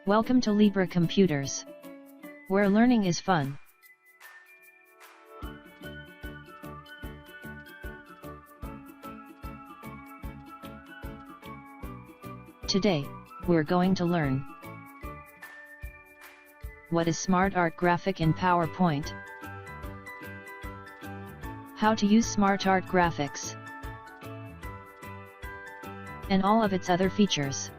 Welcome to Libra Computers, where learning is fun. Today, we're going to learn what is SmartArt Graphic in PowerPoint, how to use SmartArt Graphics, and all of its other features.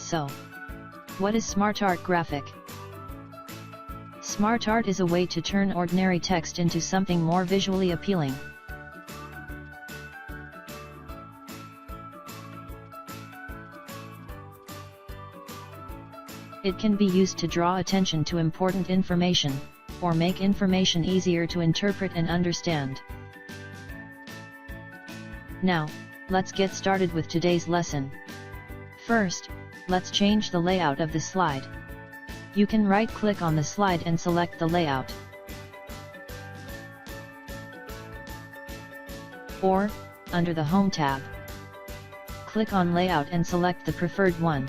So, what is SmartArt Graphic? SmartArt is a way to turn ordinary text into something more visually appealing. It can be used to draw attention to important information, or make information easier to interpret and understand. Now, let's get started with today's lesson. First, let's change the layout of the slide. You can right-click on the slide and select the layout. Or, under the Home tab, click on Layout and select the preferred one.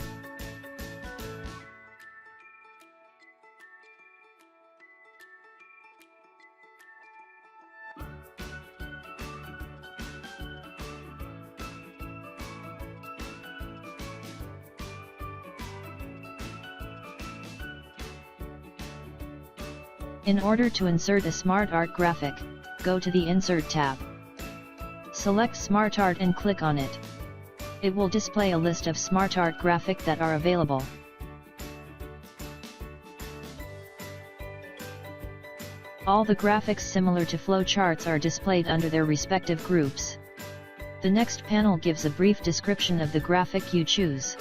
In order to insert a SmartArt graphic, go to the Insert tab. Select SmartArt and click on it. It will display a list of SmartArt graphic that are available. All the graphics similar to flowcharts are displayed under their respective groups. The next panel gives a brief description of the graphic you choose.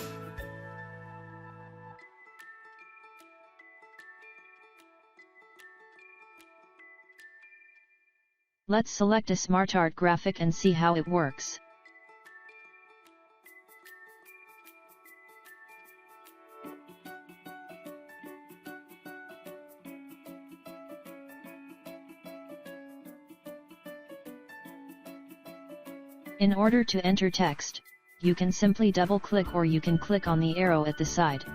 Let's select a SmartArt graphic and see how it works. In order to enter text, you can simply double-click or you can click on the arrow at the side.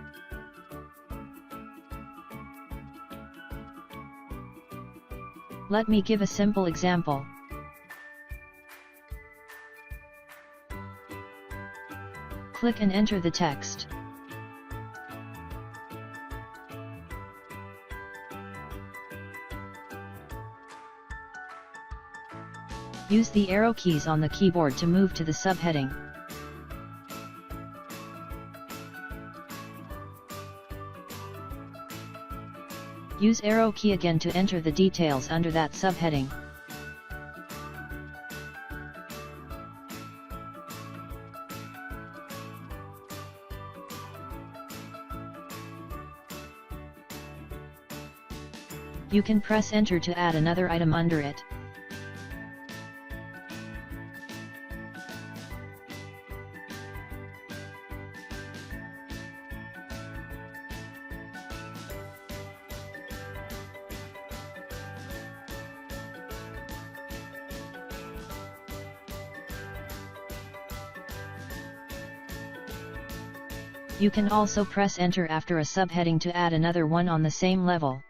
Let me give a simple example. Click and enter the text. Use the arrow keys on the keyboard to move to the subheading. Use arrow key again to enter the details under that subheading. You can press enter to add another item under it. You can also press enter after a subheading to add another one on the same level.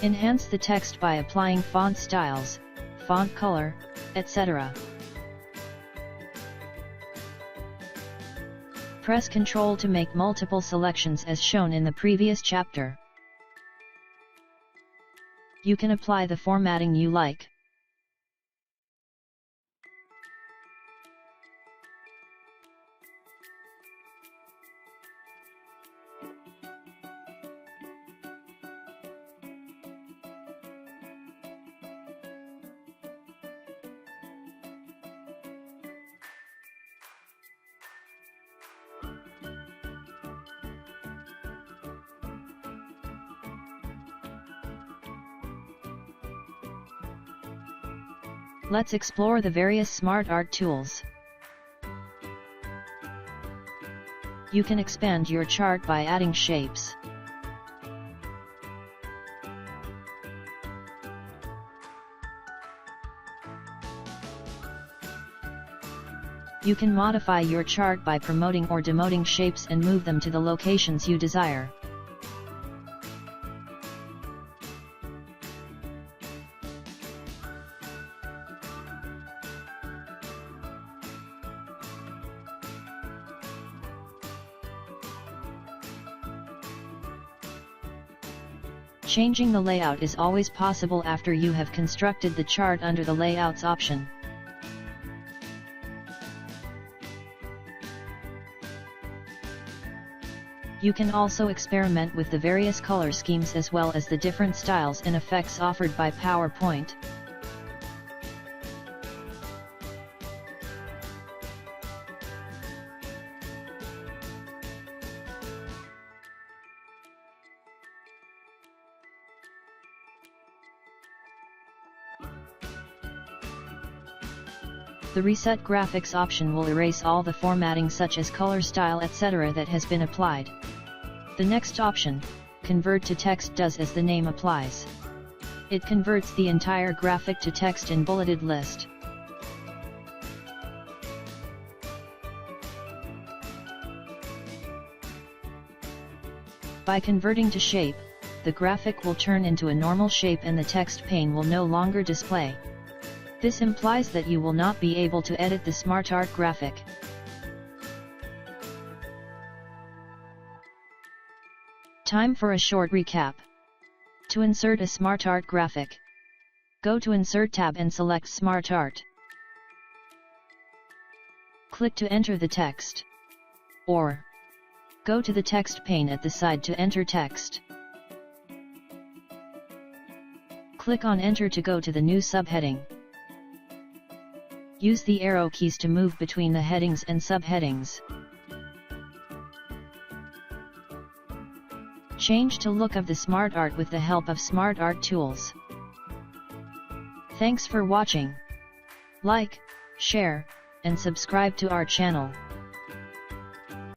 Enhance the text by applying font styles, font color, etc. Press Ctrl to make multiple selections as shown in the previous chapter. You can apply the formatting you like. Let's explore the various SmartArt tools. You can expand your chart by adding shapes. You can modify your chart by promoting or demoting shapes and move them to the locations you desire. Changing the layout is always possible after you have constructed the chart under the Layouts option. You can also experiment with the various color schemes as well as the different styles and effects offered by PowerPoint. The Reset Graphics option will erase all the formatting such as color, style, etc. that has been applied. The next option, Convert to Text, does as the name applies. It converts the entire graphic to text in bulleted list. By converting to shape, the graphic will turn into a normal shape and the text pane will no longer display. This implies that you will not be able to edit the SmartArt graphic. Time for a short recap. To insert a SmartArt graphic, go to Insert tab and select SmartArt. Click to enter the text. Or, go to the text pane at the side to enter text. Click on Enter to go to the new subheading. Use the arrow keys to move between the headings and subheadings. Change to look of the SmartArt with the help of SmartArt tools. Thanks for watching. Like, share, and subscribe to our channel.